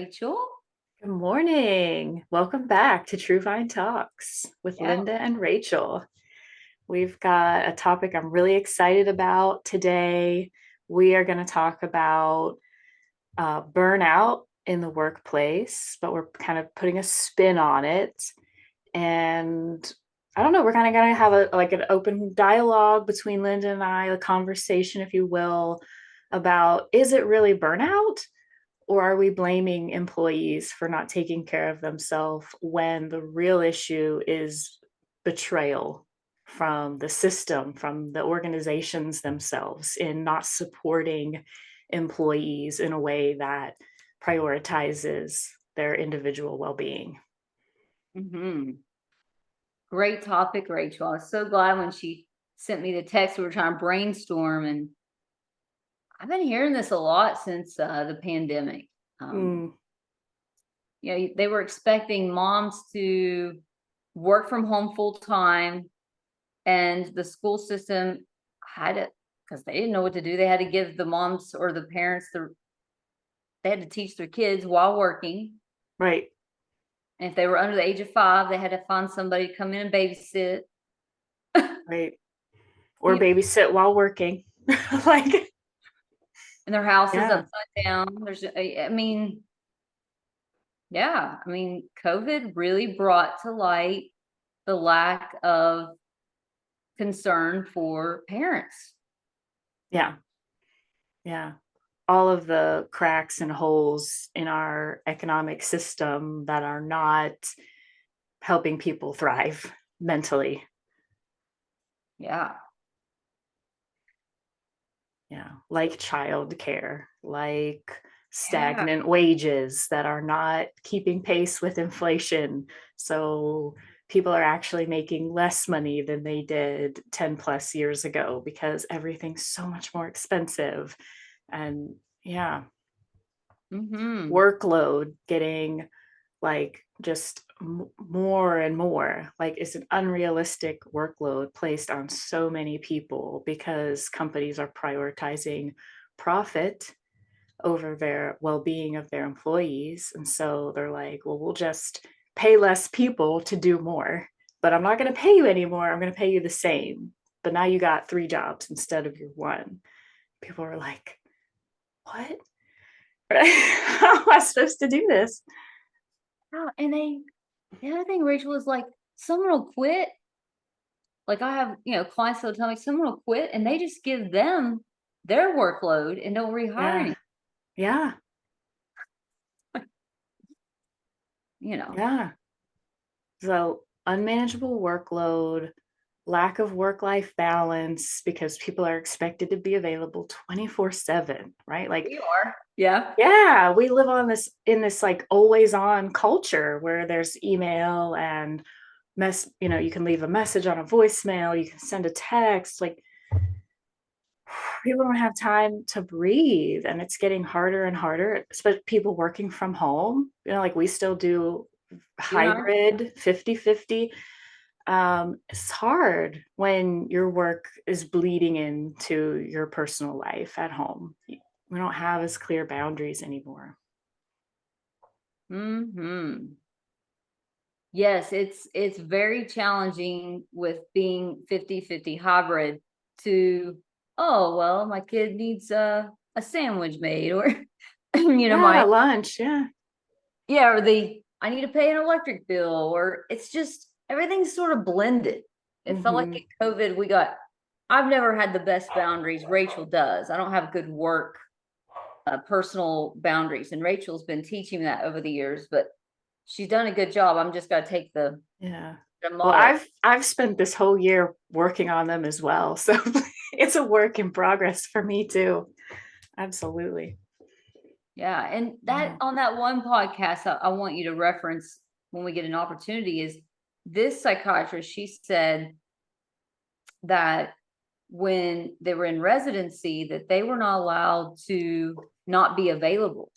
Rachel. Good morning. Welcome back to True Vine Talks with Yeah. Linda and Rachel. We've got a topic I'm really excited about today. We are going to talk about burnout in the workplace, but we're kind of putting a spin on it. And I don't know, we're kind of going to have an open dialogue between Linda and I, a conversation, if you will, about is it really burnout? Or are we blaming employees for not taking care of themselves when the real issue is betrayal from the system, from the organizations themselves, in not supporting employees in a way that prioritizes their individual well being? hmm Great topic, Rachel. I was so glad when she sent me the text. We were trying to brainstorm, and I've been hearing this a lot since the pandemic. Um, Mm, they were expecting moms to work from home full time, and the school system had it because they didn't know what to do. They had to give the moms or the parents they had to teach their kids while working. right, And if they were under the age of 5, they had to find somebody to come in and babysit. right. Or You babysit while working. like, And their house is yeah, upside down. COVID really brought to light the lack of concern for parents. yeah, yeah. All of the cracks and holes in our economic system that are not helping people thrive mentally. Yeah. Yeah, like childcare, like Yeah. stagnant wages that are not keeping pace with inflation. So people are actually making less money than they did 10 plus years ago because everything's so much more expensive. And yeah, hmm workload getting like just more and more. Like it's an unrealistic workload placed on so many people because companies are prioritizing profit over their well-being of their employees, and so they're like, well, we'll just pay less people to do more, but I'm not going to pay you anymore. I'm going to pay you the same, but now you got 3 jobs instead of your one. People are like, what? How am I supposed to do this? Yeah, and the other thing, Rachel, is like someone will quit. Like I have, clients that'll tell me someone will quit and they just give them their workload and don't rehire Yeah, any, yeah, you know. yeah. So unmanageable workload, lack of work-life balance because people are expected to be available 24/7, right? Like, We are. Yeah. yeah, we live on this in this like always on culture where there's email and you can leave a message on a voicemail, you can send a text, like people don't have time to breathe, and it's getting harder and harder, especially people working from home, like we still do You and I. hybrid 50-50. It's hard when your work is bleeding into your personal life at home. We don't have as clear boundaries anymore. hmm Yes, it's very challenging with being 50-50 hybrid to, oh, well, my kid needs a sandwich made or Yeah, my lunch. Yeah. yeah, or I need to pay an electric bill, or it's just everything's sort of blended. It felt like Hmm. in COVID I've never had the best boundaries. Rachel does. I don't have good work personal boundaries, and Rachel's been teaching me that over the years, but she's done a good job. I'm just got to take Yeah. the Well, model. I've spent this whole year working on them as well. So it's a work in progress for me too. Absolutely. Yeah, and that Yeah. on that one podcast I want you to reference when we get an opportunity is this psychiatrist. She said that when they were in residency, that they were not allowed to not be available.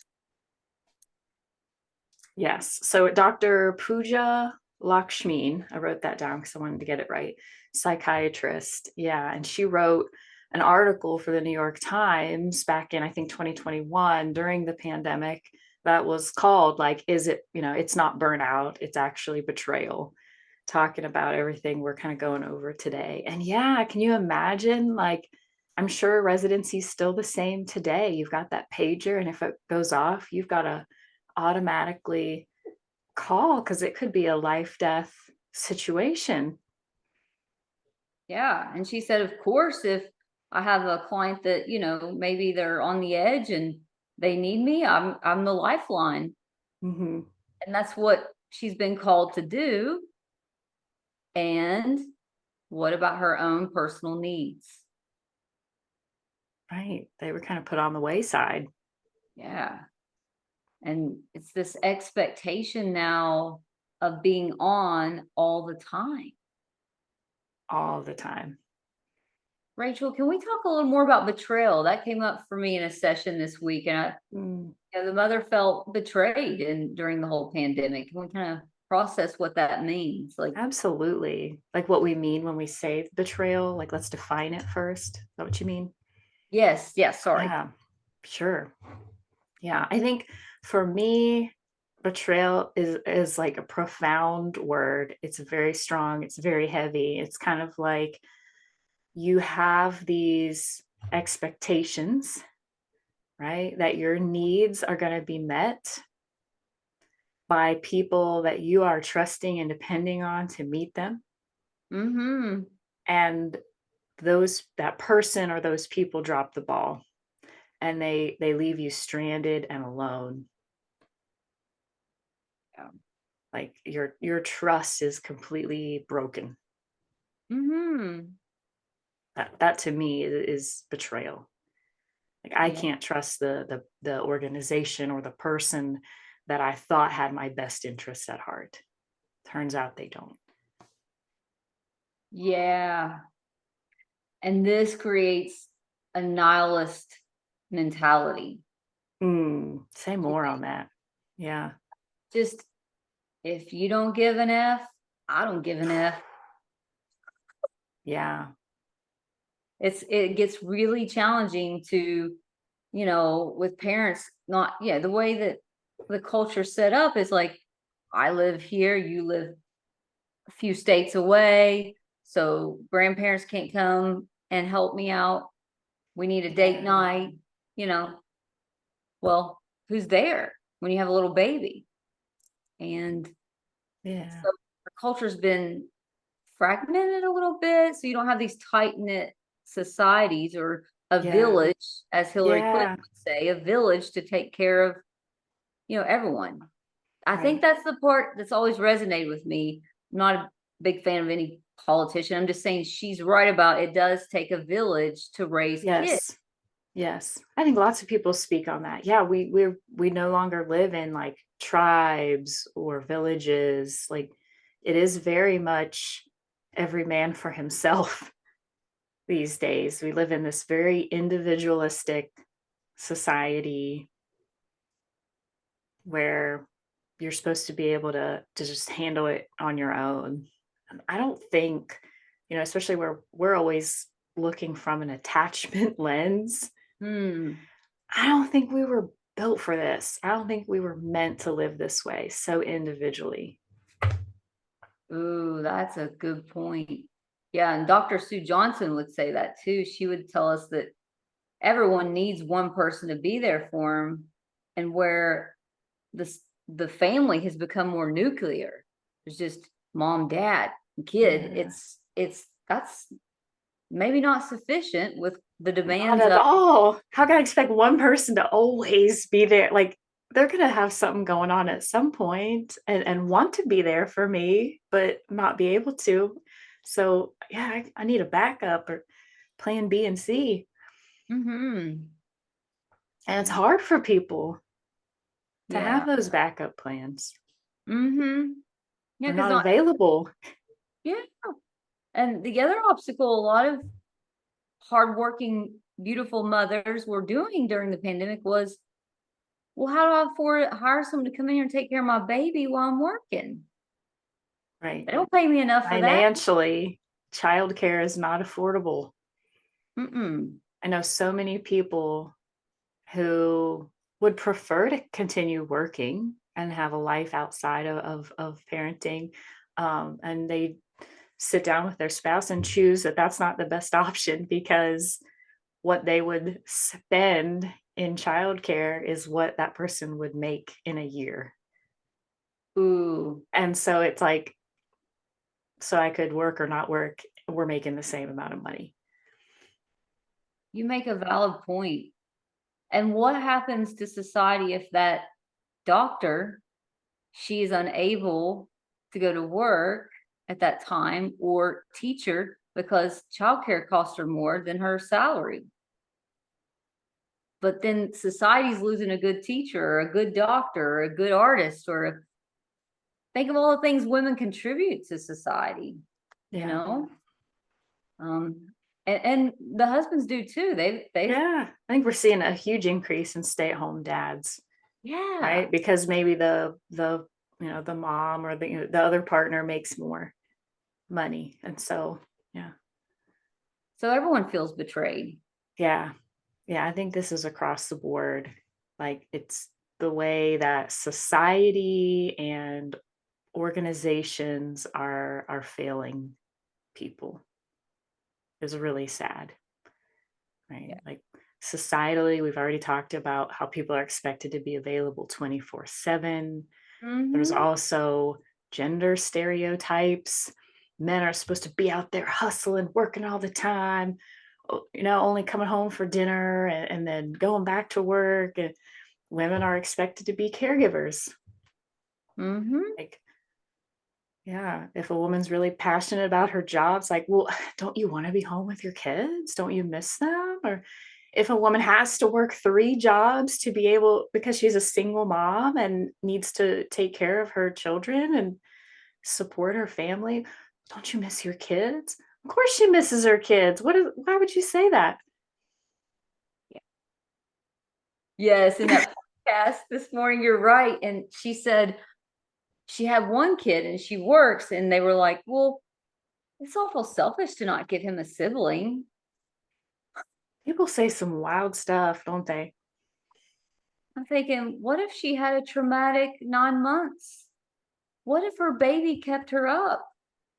Yes. So Dr. Pooja Lakshmin, I wrote that down because I wanted to get it right. Psychiatrist. Yeah. And she wrote an article for the New York Times back in, I think, 2021 during the pandemic that was called, like, is it, it's not burnout, it's actually betrayal, talking about everything we're kind of going over today. And yeah, can you imagine, like, I'm sure residency's still the same today. You've got that pager, and if it goes off, you've got to automatically call because it could be a life death situation. Yeah. And she said, of course, if I have a client that, maybe they're on the edge and they need me, I'm the lifeline. Hmm. And that's what she's been called to do. And what about her own personal needs? Right, they were kind of put on the wayside. Yeah. And it's this expectation now of being on all the time. All the time. Rachel, can we talk a little more about betrayal? That came up for me in a session this week, and Mm, the mother felt betrayed during the whole pandemic. Can we kind of process what that means? Like, absolutely. Like what we mean when we say betrayal, like let's define it first. Is that what you mean? yes, yes, sorry. Yeah, sure. Yeah, I think for me, betrayal is like a profound word. It's very strong, it's very heavy. It's kind of like you have these expectations, right? That your needs are going to be met by people that you are trusting and depending on to meet them. Mm-hmm. And that person or those people drop the ball, and they leave you stranded and alone. Yeah. Like your trust is completely broken. Mm-hmm. That to me is betrayal. Like I Yeah. can't trust the organization or the person that I thought had my best interests at heart. Turns out they don't. Yeah. And this creates a nihilist mentality. Say more on that. Yeah. Just if you don't give an F, I don't give an F. Yeah. It gets really challenging to, with parents not, yeah, the way that the culture set up is like, I live here, you live a few states away, so grandparents can't come and help me out. We need a date Yeah. night, you know. Well, who's there when you have a little baby? And Yeah. so our culture's been fragmented a little bit, so you don't have these tight knit societies or a Yeah. village, as Hillary Clinton Yeah. would say, a village to take care of, everyone. I think Right. that's the part that's always resonated with me. I'm not a big fan of any politician. I'm just saying she's right about it does take a village to raise kids. Yes. Yes. I think lots of people speak on that. Yeah, we no longer live in like tribes or villages. Like it is very much every man for himself these days. We live in this very individualistic society where you're supposed to be able to just handle it on your own. I don't think, especially where we're always looking from an attachment lens. Hmm. I don't think we were built for this. I don't think we were meant to live this way so individually. Ooh, that's a good point. Yeah, and Dr. Sue Johnson would say that too. She would tell us that everyone needs one person to be there for them, and where the family has become more nuclear. It's just mom, dad, and kid. Yeah. It's that's maybe not sufficient with the Not demands at of. all. How can I expect one person to always be there? Like they're gonna have something going on at some point and want to be there for me, but not be able to. So yeah, I need a backup or plan B and C. Mm-hmm. And it's hard for people to have Yeah. those backup plans. Mm-hmm. Yeah, They're because not not. available. Yeah. And the other obstacle a lot of hardworking, beautiful mothers were doing during the pandemic was, well, how do I afford to hire someone to come in here and take care of my baby while I'm working? Right. They don't pay me enough for that. Financially, childcare is not affordable. Mm-mm. I know so many people who would prefer to continue working and have a life outside of parenting, and they sit down with their spouse and choose that that's not the best option because what they would spend in childcare is what that person would make in a year. Ooh, And so it's like, so I could work or not work, we're making the same amount of money. you make a valid point. And what happens to society if that doctor, she is unable to go to work at that time, or teacher, because childcare costs her more than her salary? But then society's losing a good teacher or a good doctor or a good artist, or think of all the things women contribute to society, you Yeah. know? And the husbands do too. They Yeah. I think we're seeing a huge increase in stay-at-home dads, yeah. right? Because maybe the the mom or the other partner makes more money. And so, yeah. So everyone feels betrayed. Yeah. Yeah, I think this is across the board. Like it's the way that society and organizations are failing people is really sad, right? Yeah. Like societally, we've already talked about how people are expected to be available 24/7. There's Mhm. also gender stereotypes. Men are supposed to be out there hustling, working all the time, only coming home for dinner and then going back to work. And women are expected to be caregivers. Mhm. Like, yeah, if a woman's really passionate about her job, it's like, well, don't you want to be home with your kids? Don't you miss them? Or if a woman has to work three jobs to be able, because she's a single mom and needs to take care of her children and support her family, don't you miss your kids? Of course she misses her kids. Why would you say that? Yes, in that podcast this morning, you're right. And she said she had one kid and she works, and they were like, "Well, it's awful selfish to not give him a sibling." People say some wild stuff, don't they? I'm thinking, what if she had a traumatic 9 months? What if her baby kept her up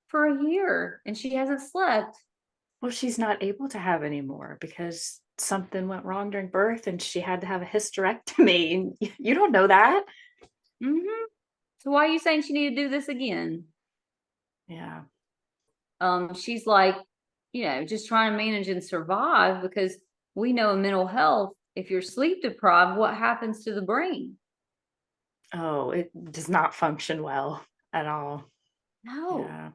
for a year and she hasn't slept? Well, she's not able to have any more because something went wrong during birth and she had to have a hysterectomy. And you don't know that. Mhm. So why are you saying she need to do this again? Yeah. She's like, just trying to manage and survive, because we know in mental health, if you're sleep deprived, what happens to the brain? Oh, it does not function well at all. No, Yeah.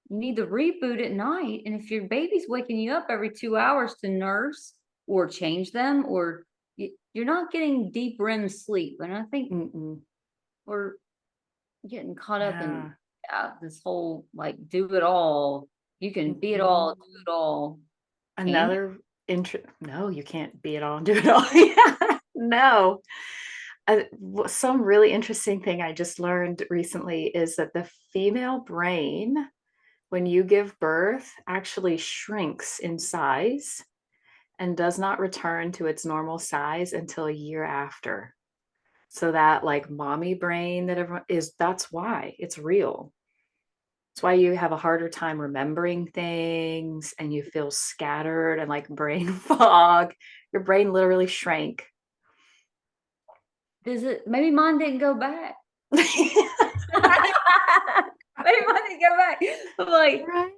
you need to reboot at night. And if your baby's waking you up every 2 hours to nurse or change them, or you're not getting deep REM sleep. And I think Mm-mm. we're getting caught up in Yeah. this whole like do it all. You can be it Mm-mm. all, do it all. Can you? Another no, you can't be it all and do it all. Yeah. No. Some really interesting thing I just learned recently is that the female brain, when you give birth, actually shrinks in size and does not return to its normal size until a year after. So that like mommy brain that everyone is, that's why it's real. It's why you have a harder time remembering things and you feel scattered and like brain fog. Your brain literally shrank. Does it? Maybe mine didn't go back. Maybe mine didn't go back. I'm like, Right.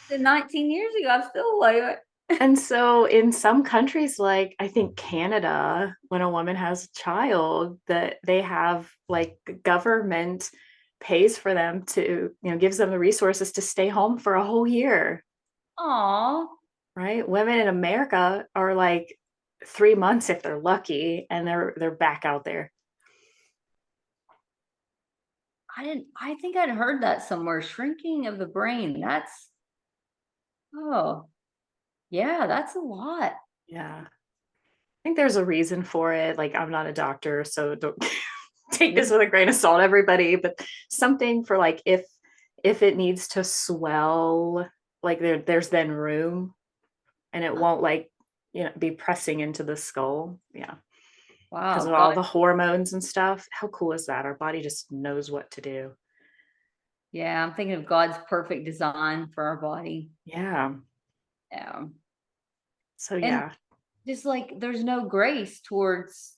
the 19 years ago, I'm still like, And so in some countries, like I think Canada, when a woman has a child, that they have like government pays for them to, gives them the resources to stay home for a whole year, "Aw, right? Women in America are like 3 months if they're lucky, and they're back out there. I think I'd heard that somewhere. Shrinking of the brain. Oh, yeah, that's a lot." Yeah. I think there's a reason for it. Like I'm not a doctor, so don't take this Mhm. with a grain of salt, everybody, but something for like if it needs to swell, like there's then room and it won't like be pressing into the skull. Yeah. because Wow, of God, all the hormones and stuff. How cool is that? Our body just knows what to do. yeah, I'm thinking of God's perfect design for our body. Yeah. Yeah. So And yeah, just like there's no grace towards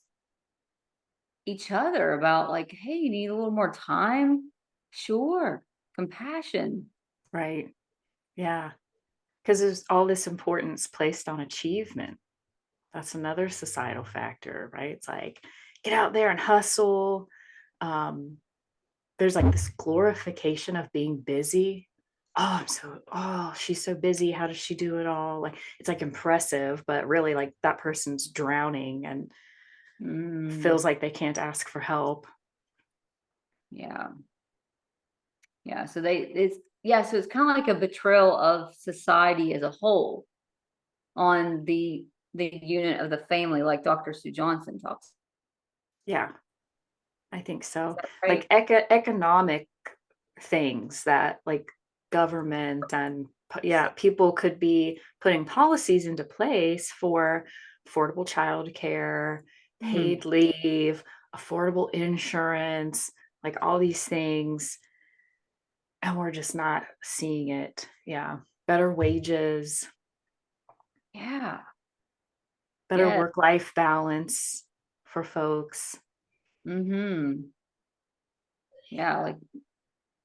each other about like, hey, you need a little more time? Sure. Compassion. right. Yeah. Because there's all this importance placed on achievement. That's another societal factor, right? It's like, get out there and hustle. Um, there's like this glorification of being busy. Oh, she's so busy. How does she do it all? Like, it's like impressive, but really, like, that person's drowning and Mm, feels like they can't ask for help. yeah. Yeah. So it's kind of like a betrayal of society as a whole on the unit of the family, like Dr. Sue Johnson talks. Yeah, I think Is so. that Like, right? economic things that, like, government and yeah, people could be putting policies into place for affordable childcare, Mm, paid leave, affordable insurance, like all these things, and we're just not seeing it. Yeah, better wages, yeah. better Yeah. work life balance for folks. Mm-hmm. Yeah. Like,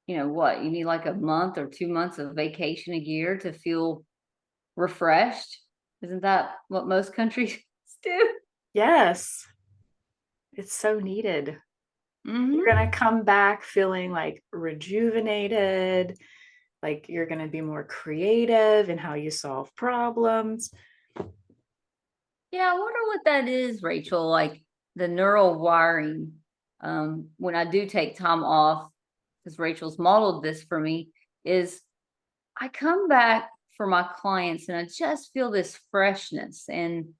what? You need like a month or 2 months of vacation a year to feel refreshed. Isn't that what most countries do? Yes, it's so needed. You're Hmm. gonna come back feeling like rejuvenated, like you're gonna be more creative in how you solve problems. Yeah, I wonder what that is, Rachel. Like the neural wiring. When I do take time off, because Rachel's modeled this for me, is I come back for my clients and I just feel this freshness and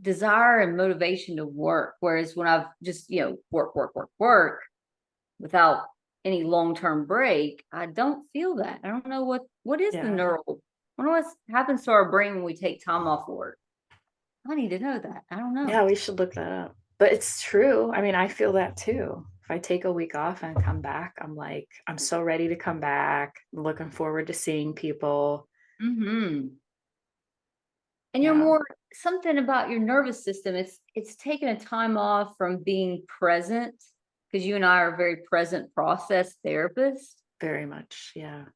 desire and motivation to work. Whereas when I've just, work, work, work, work without any long-term break, I don't feel that. I don't know what is the Yeah. neural. I wonder what happens to our brain when we take time off work. I need to know that. I don't know. Yeah, we should look that up. But it's true. I mean, I feel that too. If I take a week off and come back, I'm like, I'm so ready to come back. I'm looking forward to seeing people. Hmm. And you're Yeah, more something about your nervous system. It's taking a time off from being present because you and I are very present process therapists. very much. Yeah.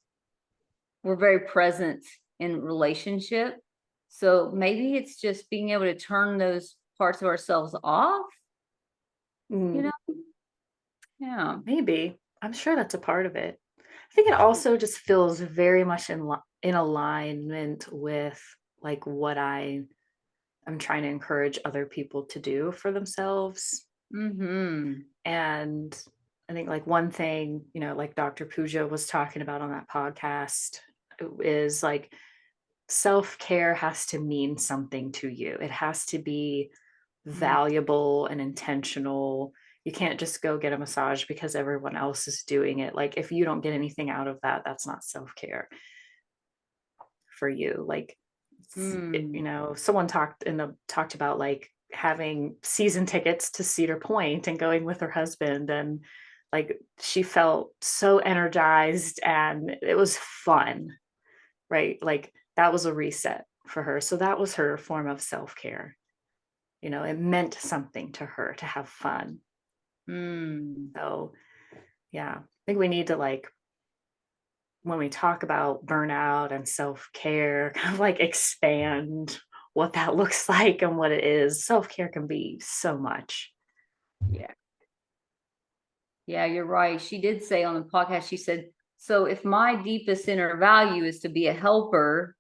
We're very present in relationship. So maybe it's just being able to turn those parts of ourselves off, you Mm, know? Yeah. maybe. I'm sure that's a part of it. I think it also just feels very much in alignment with like what I'm trying to encourage other people to do for themselves. Mm-hmm. And I think like one thing, like Dr. Puja was talking about on that podcast is like self-care has to mean something to you. It has to be valuable and intentional. You can't just go get a massage because everyone else is doing it. Like if you don't get anything out of that, that's not self-care for you. Like Mm. someone talked about like having season tickets to Cedar Point and going with her husband, and like she felt so energized and it was fun, right? Like that was a reset for her. So that was her form of self-care. It meant something to her to have fun. Mm. So yeah, I think we need to like when we talk about burnout and self-care, kind of like expand what that looks like and what it is. Self-care can be so much. Yeah. Yeah, you're right. She did say on the podcast, she said, so if my deepest inner value is to be a helper,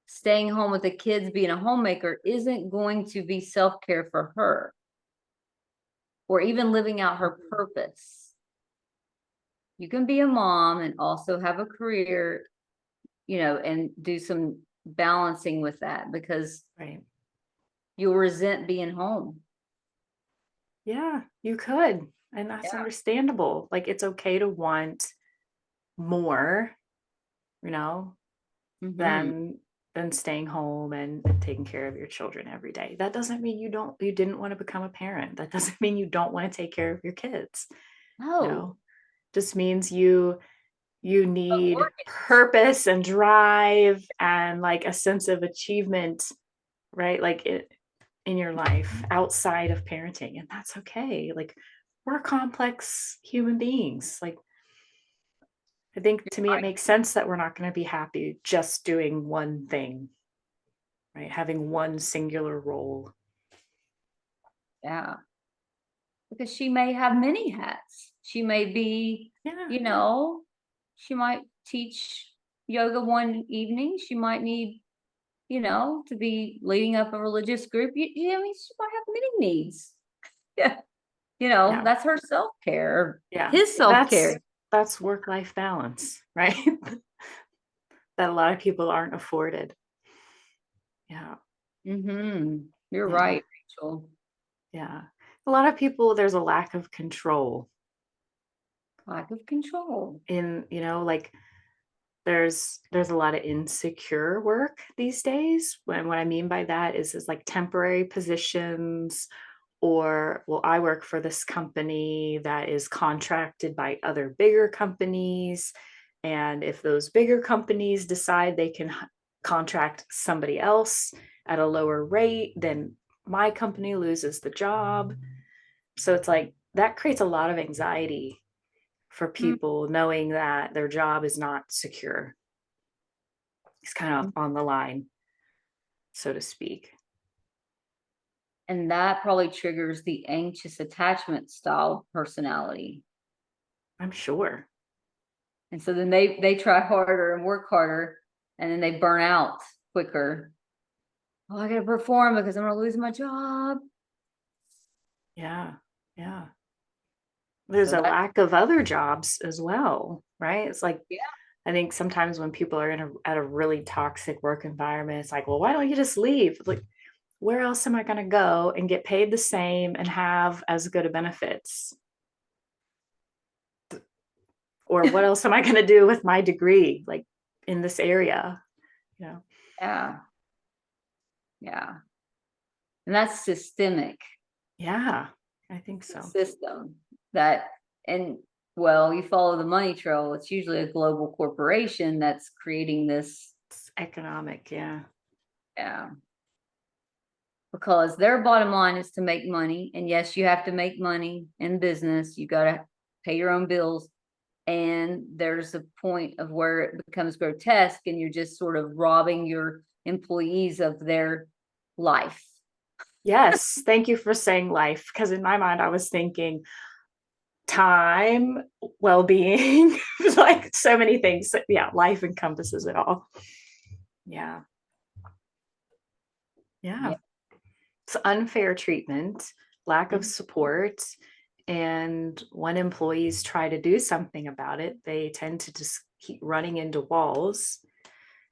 staying home with the kids, being a homemaker isn't going to be self-care for her or even living out her purpose. You can be a mom and also have a career, and do some balancing with that because Right. you'll resent being home. Yeah, you could. And that's Yeah. understandable. Like it's okay to want more, you know, Hmm. than than staying home and taking care of your children every day. That doesn't mean you didn't want to become a parent. That doesn't mean you don't want to take care of your kids. No, No, just means you but need work it. purpose and drive and like a sense of achievement, right? Like it in your life outside of parenting, and that's okay. Like we're complex human beings. Like I think to me it makes sense that we're not going to be happy just doing one thing, right? Having one singular role. Yeah, because she may have many hats. She may be, Yeah. you know, she might teach yoga one evening. She might need, to be leading up a religious group. I mean, she might have many needs. Yeah. Yeah. That's her self-care, Yeah. his That's self-care. that's work-life balance, right? That a lot of people aren't afforded. Yeah. You're Yeah. right, Rachel. Yeah. A lot of people, there's a lack of control Lack of control. in, like there's a lot of insecure work these days. When what I mean by that is like temporary positions, or well, I work for this company that is contracted by other bigger companies. And if those bigger companies decide they can contract somebody else at a lower rate, then my company loses the job. So it's like that creates a lot of anxiety for Mm, people knowing that their job is not secure. It's kind of on the line, so to speak. And that probably triggers the anxious attachment style personality. I'm sure. And so then they try harder and work harder, and then they burn out quicker. Oh, I gotta perform because I'm gonna lose my job. Yeah. Yeah. There's So a that, lack of other jobs as well, right? It's like yeah. I think sometimes when people are at a really toxic work environment, it's like, well, why don't you just leave? Like, where else am I going to go and get paid the same and have as good of benefits? Or what else am I going to do with my degree, like in this area? You know? Yeah. Yeah. And that's systemic Yeah, I think so. system that, and well, you follow the money trail, it's usually a global corporation that's creating this. It's economic. Yeah. Yeah. Because their bottom line is to make money. And yes, you have to make money in business. You got to pay your own bills. And there's a point of where it becomes grotesque and you're just sort of robbing your employees of their life. Yes. Thank you for saying life. Because in my mind, I was thinking time, well being, like so many things. Yeah. Life encompasses it all. Yeah. Yeah. Yeah. It's unfair treatment, lack of Mhm. support. And when employees try to do something about it, they tend to just keep running into walls.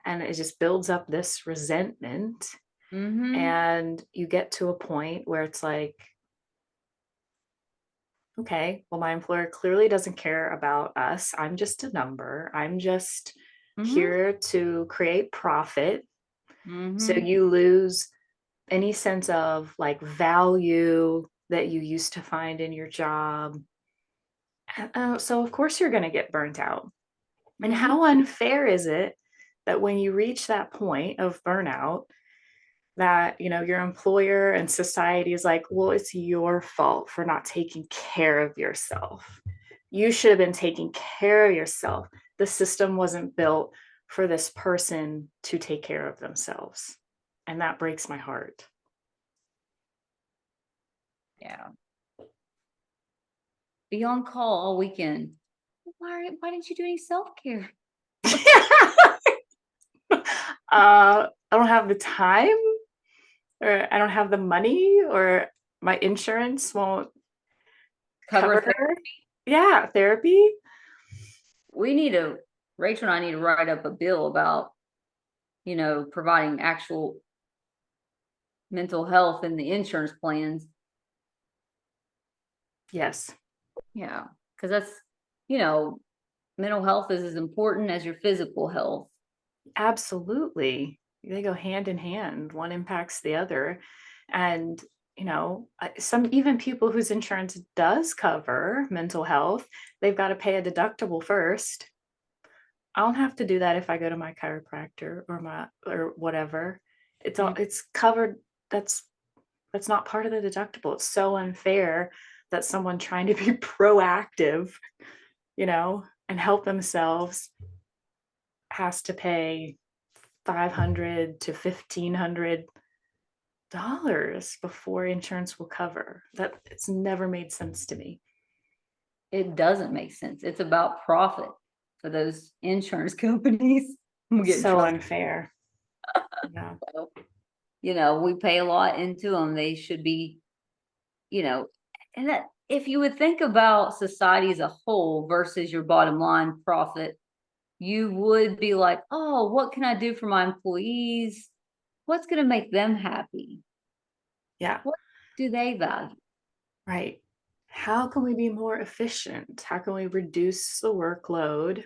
And it just builds up this resentment. Mm-hmm. And you get to a point where it's like, okay, well, my employer clearly doesn't care about us. I'm just a number. I'm just Mm-hmm. here to create profit. So Mm-hmm. you lose any sense of like value that you used to find in your job. So, of course, you're going to get burnt out. And Mm-hmm. how unfair is it that when you reach that point of burnout, that your employer and society is like, well, it's your fault for not taking care of yourself. You should have been taking care of yourself. The system wasn't built for this person to take care of themselves. And that breaks my heart. Yeah. Be on call all weekend. Why didn't you do any self-care? I don't have the time, or I don't have the money, or my insurance won't Cover cover. Yeah, therapy. we need to Rachel and I need to write up a bill about, providing actual mental health in the insurance plans. Yes, Yeah. Because that's, you know, mental health is as important as your physical health. absolutely. they go hand in hand. One impacts the other. And, some even people whose insurance does cover mental health, they've got to pay a deductible first. I don't have to do that if I go to my chiropractor or whatever. It's covered. That's not part of the deductible. It's so unfair that someone trying to be proactive, and help themselves has to pay $500 to $1,500 before insurance will cover. That it's never made sense to me. It doesn't make sense. It's about profit for those insurance companies. I'm getting So trouble. unfair. Yeah. We pay a lot into them. They should be, and that if you would think about society as a whole versus your bottom line profit, you would be like, oh, what can I do for my employees? What's going to make them happy? Yeah. What do they value? Right. How can we be more efficient? How can we reduce the workload?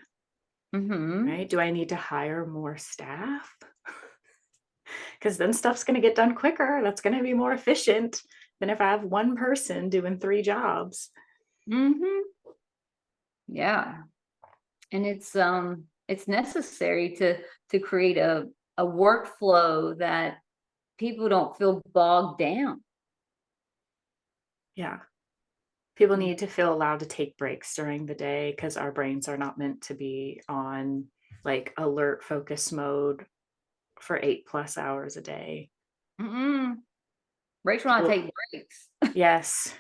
Right? Do I need to hire more staff? Because then stuff's going to get done quicker. That's going to be more efficient than if I have one person doing 3 jobs. Yeah. And it's necessary to create a workflow that people don't feel bogged down. Yeah. People need to feel allowed to take breaks during the day because our brains are not meant to be on like alert focus mode for 8+ hours a day. Rachel and I take breaks. Yes.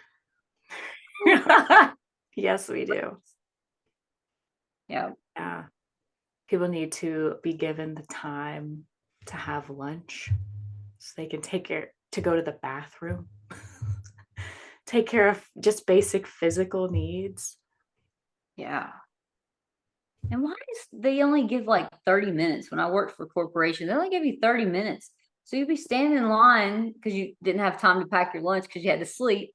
Yes, we do. Yeah. Yeah. People need to be given the time to have lunch so they can to go to the bathroom, take care of just basic physical needs. Yeah. And why they only give like 30 minutes? When I worked for a corporation, they only give you 30 minutes. So you'd be standing in line because you didn't have time to pack your lunch because you had to sleep.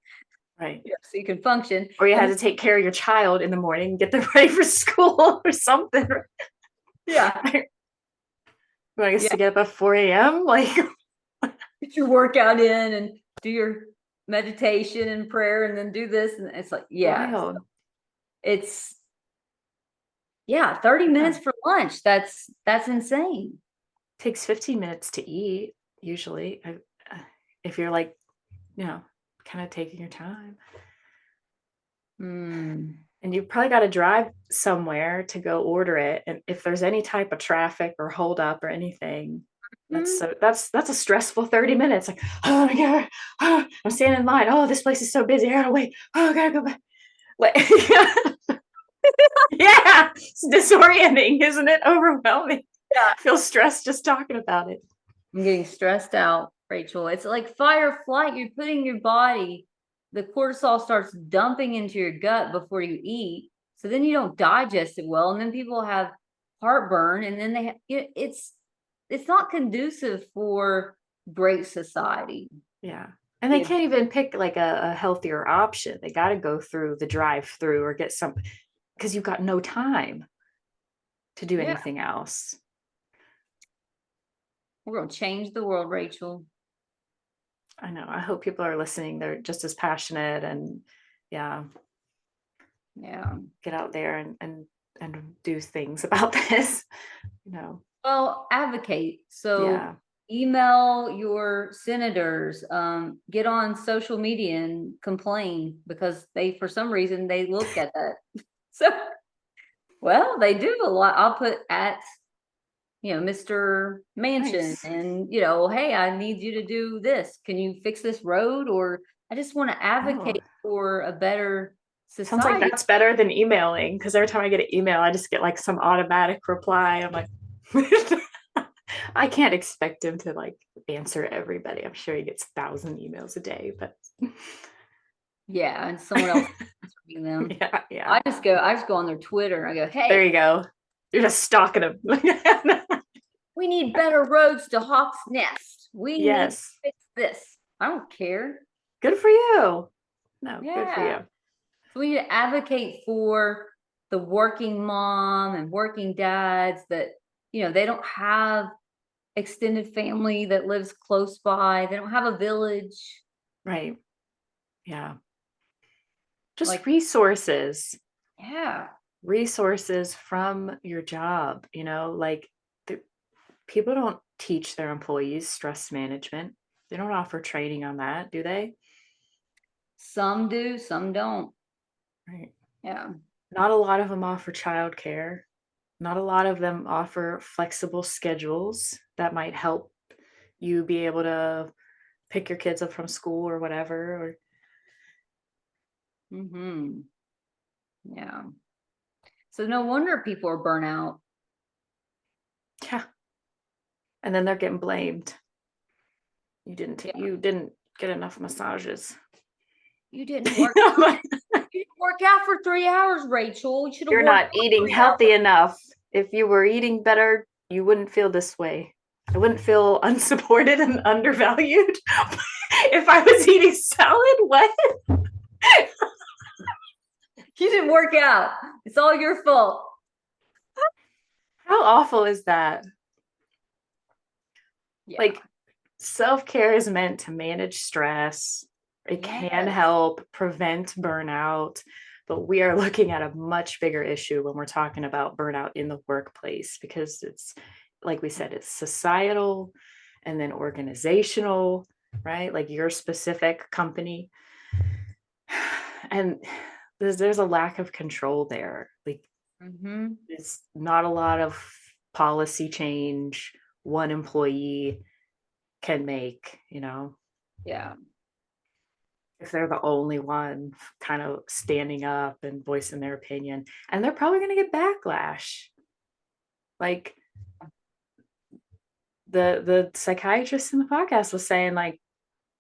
Right. Yeah, so you can function. Or you had to take care of your child in the morning, get them ready for school or something. Yeah. I guess to get up at 4 a.m. Like get your workout in and do your meditation and prayer and then do this. And it's like, yeah. Wild. It's 30 minutes for lunch. That's insane. Takes 15 minutes to eat, usually, if you're like, kind of taking your time. And you probably got to drive somewhere to go order it. And if there's any type of traffic or hold up or anything, that's a stressful 30 minutes. Like, oh my God, I'm standing in line. Oh, this place is so busy. I gotta wait. Oh, I gotta go back. Like, yeah, it's disorienting, isn't it? Overwhelming. Yeah, I feel stressed just talking about it. I'm getting stressed out, Rachel. It's like fight or flight. You're putting your body, the cortisol starts dumping into your gut before you eat. So then you don't digest it well. And then people have heartburn. And then it's not conducive for great society. Yeah. And they can't even pick like a healthier option. They got to go through the drive-through or get some, because you've got no time to do anything else. We're going to change the world, Rachel. I know. I hope people are listening. They're just as passionate and get out there and do things about this, Well, advocate. So email your senators, get on social media and complain because for some reason they look at that. So, well, they do a lot. I'll put at, Mr. Manchin and, hey, I need you to do this. Can you fix this road? Or I just want to advocate for a better society. Sounds like that's better than emailing, because every time I get an email, I just get like some automatic reply. I'm like, I can't expect him to like answer everybody. I'm sure he gets 1,000 emails a day, but yeah, and someone else answering them. Yeah. I just go on their Twitter. I go, hey, there you go. You're just stalking them. We need better roads to Hawk's Nest. We need to fix this. I don't care. Good for you. No, good for you. So we need to advocate for the working mom and working dads that, they don't have extended family that lives close by. They don't have a village. Right. Yeah. Just Like, resources. yeah. Resources from your job, like the, people don't teach their employees stress management. They don't offer training on that, do they? Some do, some don't. Right. Yeah. Not a lot of them offer childcare. Not a lot of them offer flexible schedules that might help you be able to pick your kids up from school or whatever. Or Mm-hmm. Yeah. So no wonder people are burnt out. yeah, and then they're getting blamed. Yeah. You didn't get enough massages. You didn't work. You didn't work out for 3 hours, Rachel. You should have You're worked not out eating 3 hours. healthy enough. If you were eating better, you wouldn't feel this way. I wouldn't feel unsupported and undervalued if I was eating salad. What? You didn't work out. It's all your fault. How awful is that? Yeah. Like, self-care is meant to manage stress. It can Yes. help prevent burnout, but we are looking at a much bigger issue when we're talking about burnout in the workplace, because it's, like we said, it's societal and then organizational, right? Like your specific company. And there's a lack of control there. Like, Mm-hmm. it's not a lot of policy change one employee can make, Yeah. if they're the only one kind of standing up and voicing their opinion. And they're probably going to get backlash. Like, the psychiatrist in the podcast was saying, like,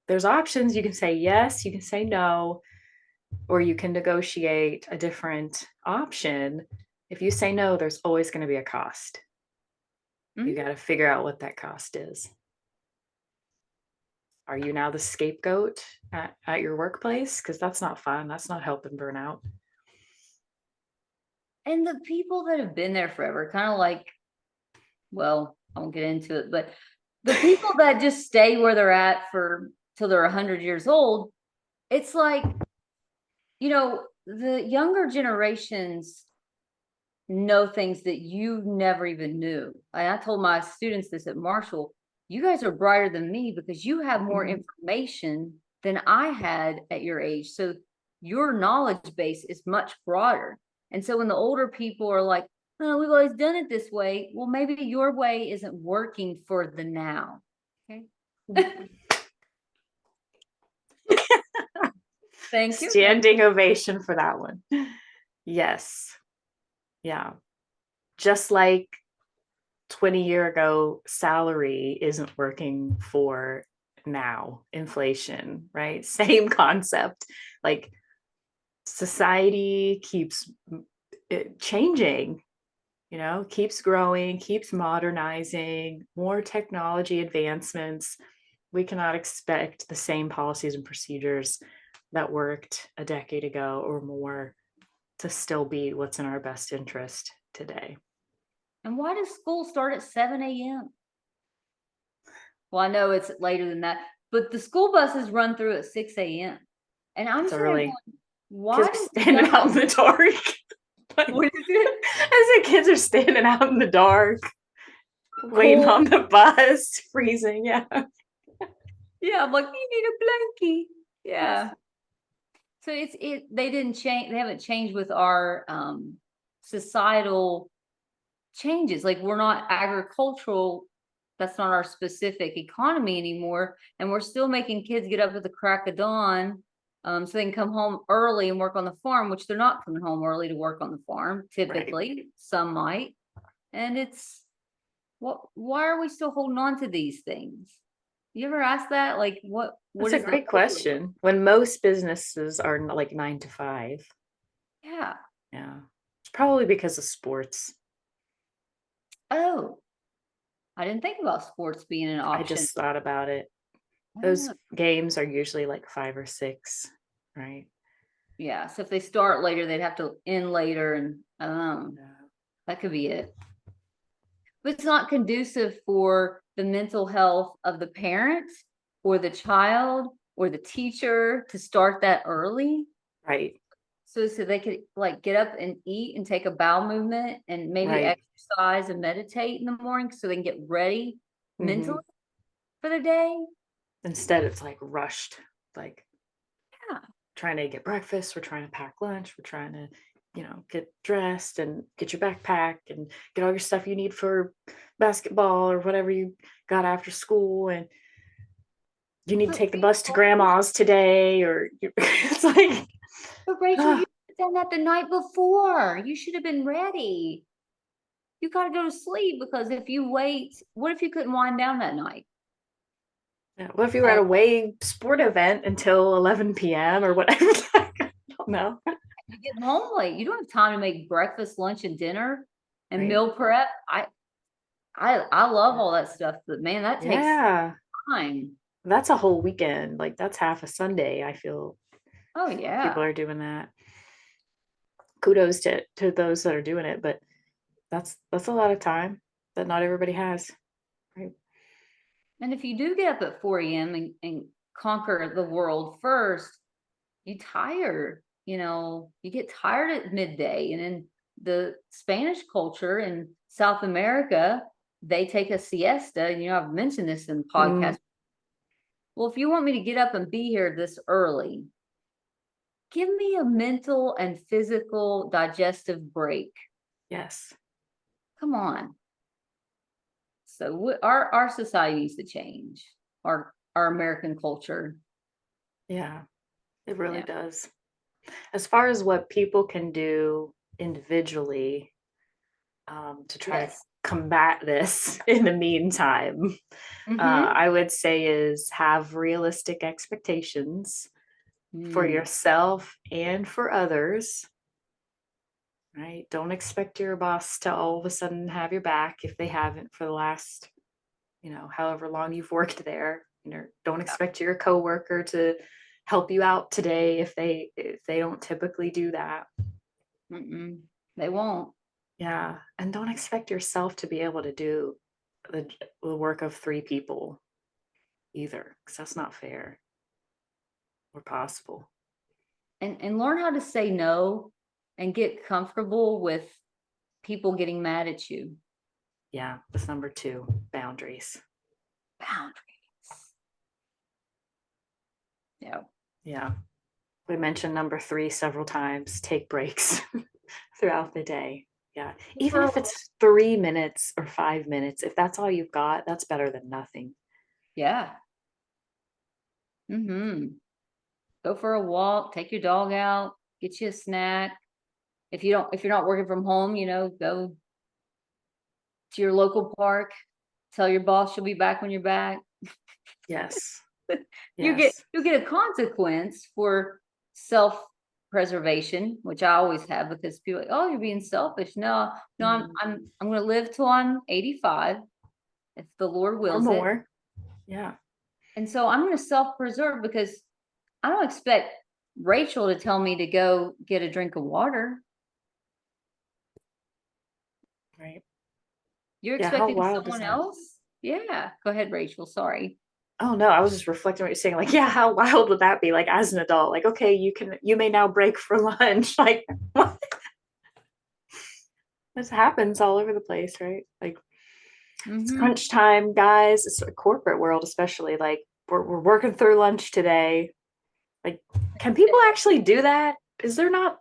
there's options. You can say yes, you can say no, or you can negotiate a different option. If you say no, there's always going to be a cost. You Mm-hmm. got to figure out what that cost is. Are you now the scapegoat at your workplace? Because that's not fun. That's not helping burnout. And the people that have been there forever, kind of like, well, I won't get into it, but the people that just stay where they're at for till they're 100 years old, it's like, the younger generations know things that you never even knew. I told my students this at Marshall. You guys are brighter than me because you have more information than I had at your age. So your knowledge base is much broader. And so when the older people are like, oh, we've always done it this way. Well, maybe your way isn't working for the now. Okay. Thank you. Standing ovation for that one. Yes. Yeah. Just like 20 year ago, salary isn't working for now, inflation, right? Same concept. Like, society keeps changing, keeps growing, keeps modernizing, more technology advancements. We cannot expect the same policies and procedures that worked a decade ago or more to still be what's in our best interest today. And why does school start at 7 a.m.? Well, I know it's later than that, but the school buses run through at 6 a.m. And I'm It's sitting there early. going, why Kids are do we standing out in the dark. what is it? I said kids are standing out in the dark, waiting Cold. on the bus, freezing. Yeah. Yeah, I'm like, you need a blankie. Yeah. So they didn't change, they haven't changed with our societal changes. Like, we're not agricultural, that's not our specific economy anymore. And we're still making kids get up at the crack of dawn, so they can come home early and work on the farm, which they're not coming home early to work on the farm. Typically, right. Some might. And it's, why are we still holding on to these things? You ever ask that? Like, what That's is a great question. When most businesses are like 9 to 5. Yeah. Yeah. It's probably because of sports. Oh, I didn't think about sports being an option. I just thought about it. Those games are usually like 5 or 6, right? Yeah. So if they start later, they'd have to end later, and that could be it. But it's not conducive for the mental health of the parent or the child or the teacher to start that early. Right. So they could like get up and eat and take a bowel movement and maybe Right. exercise and meditate in the morning so they can get ready mentally Hmm. for the day. Instead, it's like rushed, like Yeah. trying to get breakfast, we're trying to pack lunch, we're trying to, get dressed and get your backpack and get all your stuff you need for basketball or whatever you got after school. And you need to But take the bus to Rachel, grandma's today, or it's like, but Rachel, you ah, should have done that the night before. You should have been ready. You got to go to sleep because if you wait, what if you couldn't wind down that night? yeah, what if you were at And a way sport event until 11 p.m. or whatever? I don't know. you get home late. You don't have time to make breakfast, lunch, and dinner and Right. meal prep. I love all that stuff, but man, that takes Yeah. time. That's a whole weekend. Like that's half a Sunday. I feel Oh people yeah. are doing that. Kudos to those that are doing it, but that's a lot of time that not everybody has. Right. And if you do get up at 4 a.m. and conquer the world first, you tired. You get tired at midday. And in the Spanish culture in South America, they take a siesta. And I've mentioned this in the Mm, podcast. Well, if you want me to get up and be here this early, give me a mental and physical digestive break. yes. Come on. So our society needs to change. Our American culture. Yeah, it really Yeah. does. As far as what people can do individually, to try to Yes. combat this in the meantime, Mm-hmm. I would say is have realistic expectations for Mm. yourself and for others. Right? Don't expect your boss to all of a sudden have your back if they haven't for the last, however long you've worked there. Don't expect your coworker to help you out today if they don't typically do that. Mm-mm. They won't. Yeah, and don't expect yourself to be able to do the work of three people either, because that's not fair or possible. And learn how to say no and get comfortable with people getting mad at you. Yeah, that's number two, boundaries. Boundaries. Yeah. Yeah, we mentioned number three several times, take breaks throughout the day. Yeah, even For if it's 3 minutes or 5 minutes, if that's all you've got, that's better than nothing. yeah. Mm-hmm. Go for a walk, take your dog out, get you a snack. If you're not working from home, go to your local park, tell your boss you'll be back when you're back. Yes, You get yes. you get a consequence for self-preservation, which I always have because people are like, oh, you're being selfish. No, no, I'm Mhm. I'm I'm gonna live till I'm 85 if the Lord Or wills it. more. Yeah, And so I'm gonna self-preserve because I don't expect Rachel to tell me to go get a drink of water. right. You're Yeah, how expecting wild is someone that? else? Yeah. Go ahead, Rachel. Sorry. Oh no, I was just reflecting what you're saying. Like, yeah, how wild would that be? Like, as an adult, like, okay, you may now break for lunch. Like, what? This happens all over the place, right? Like, it's Mm-hmm. crunch time, guys. It's a corporate world, especially. Like, we're working through lunch today. Like, can people actually do that? Is there not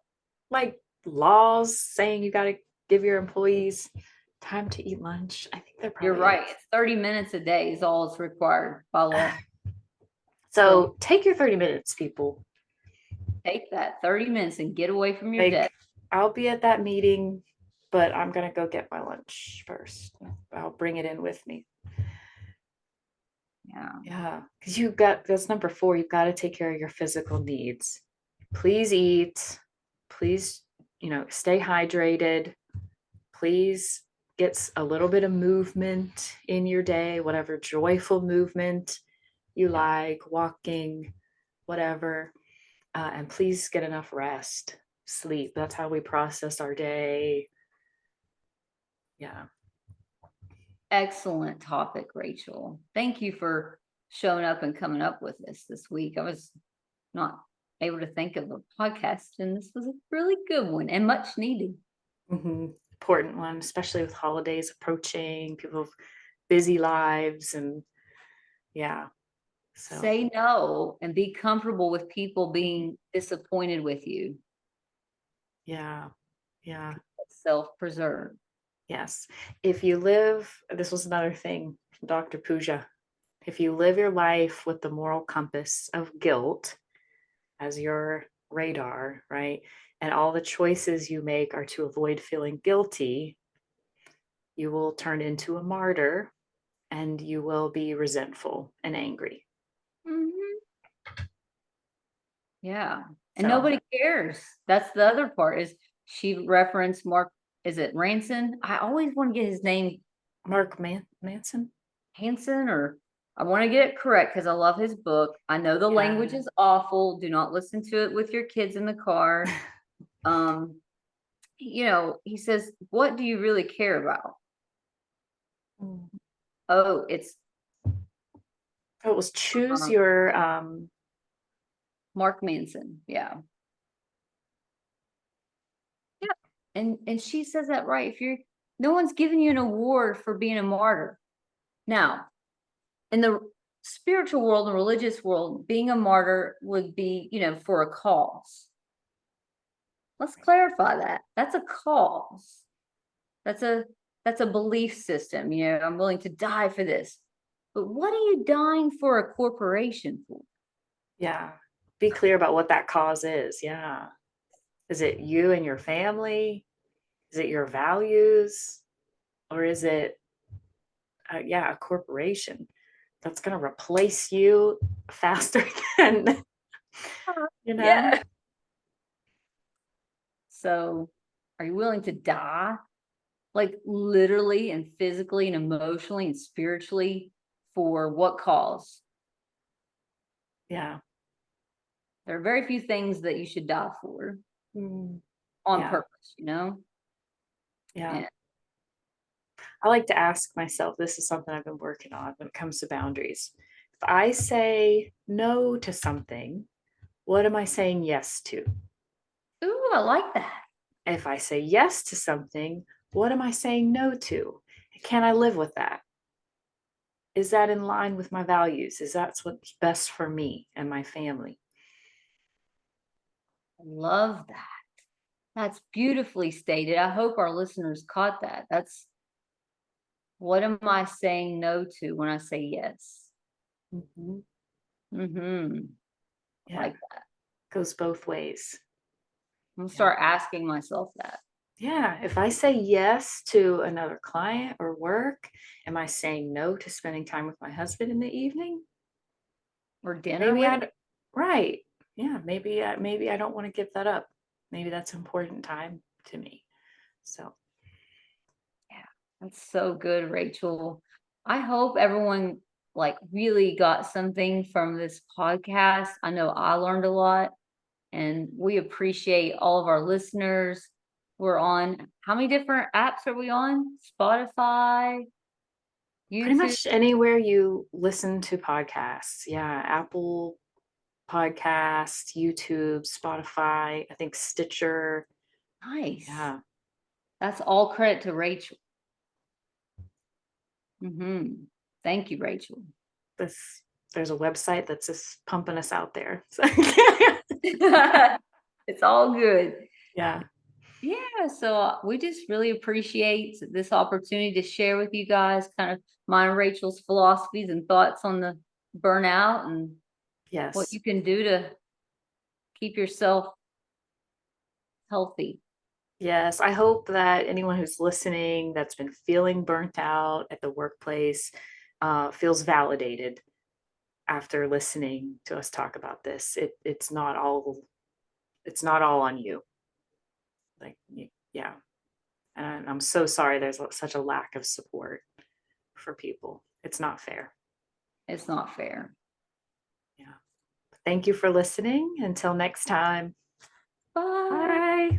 like laws saying you got to give your employees time to eat lunch? I think there You're probably is. right. It's 30 minutes a day is all it's required by law. So So take your 30 minutes, people. take that 30 minutes and get away from your Like, desk. I'll be at that meeting, but I'm going to go get my lunch first. I'll bring it in with me. Yeah. Yeah. Because that's number four. You've got to take care of your physical needs. Please eat. Please, stay hydrated. Please get a little bit of movement in your day, whatever joyful movement you Yeah. like, walking, whatever. And please get enough rest, sleep. That's how we process our day. Yeah. Excellent topic, Rachel. Thank you for showing up and coming up with this week. I was not able to think of a podcast, and this was a really good one and much needed. Important one, especially with holidays approaching, people have busy lives, and yeah. So Say no and be comfortable with people being disappointed with you. yeah, yeah, Self-preserve. yes. If you live, this was another thing from Dr. Puja. If you live your life with the moral compass of guilt as your radar, right? And all the choices you make are to avoid feeling guilty, you will turn into a martyr and you will be resentful and angry. Mhm. Yeah. And So, nobody cares. That's the other part is she referenced Mark, is it Ranson? I always want to get his name Mark Manson? Hanson, or I want to get it correct because I love his book. I know the language Yeah. is awful. Do not listen to it with your kids in the car. Um, he says, "What do you really care about?" Mm. Oh, it's Oh, it was choose uh, your Mark Manson. Yeah. Yeah. And she says that right. If you're no one's giving you an award for being a martyr. Now, in the spiritual world and religious world, being a martyr would be, for a cause. Let's clarify that. That's a cause. That's a that's a belief system. I'm willing to die for this. But what are you dying for a corporation for? yeah. Be clear about what that cause is. Yeah. Is it you and your family? Is it your values? Or is it yeah, a corporation that's going to replace you faster than, you know? Yeah. So, are you willing to die? Like literally and physically and emotionally and spiritually for what cause? Yeah. There are very few things that you should die for Mm, on yeah. purpose. Yeah. And I like to ask myself, this is something I've been working on when it comes to boundaries. If I say no to something, what am I saying yes to? ooh, I like that. If I say yes to something, what am I saying no to? Can I live with that? Is that in line with my values? Is that what's best for me and my family? I love that. That's beautifully stated. I hope our listeners caught that. That's what am I saying no to when I say yes? Mhm. Mm-hmm. Yeah, Like that. goes both ways. I'm gonna Yeah. start asking myself that. Yeah. If I say yes to another client or work, am I saying no to spending time with my husband in the evening? Or dinner Maybe with I, right. Yeah. Maybe I don't want to give that up. Maybe that's important time to me. So, Yeah, that's so good, Rachel. I hope everyone like really got something from this podcast. I know I learned a lot and we appreciate all of our listeners. We're on how many different apps are we on? Spotify, pretty YouTube. much anywhere you listen to podcasts. Yeah. Apple Podcast, YouTube, Spotify, I think Stitcher. Nice. Yeah. That's all credit to Rachel. Thank you, Rachel. This there's a website that's just pumping us out there. So, It's all good. yeah. Yeah, so we just really appreciate this opportunity to share with you guys kind of mine and Rachel's philosophies and thoughts on the burnout and what Yes. you can do to keep yourself healthy. Yes. I hope that anyone who's listening that's been feeling burnt out at the workplace feels validated after listening to us talk about this. It's not all on you. Like yeah. And I'm so sorry there's such a lack of support for people. It's not fair. It's not fair. Yeah. Thank you for listening. Until next time. Bye. Bye.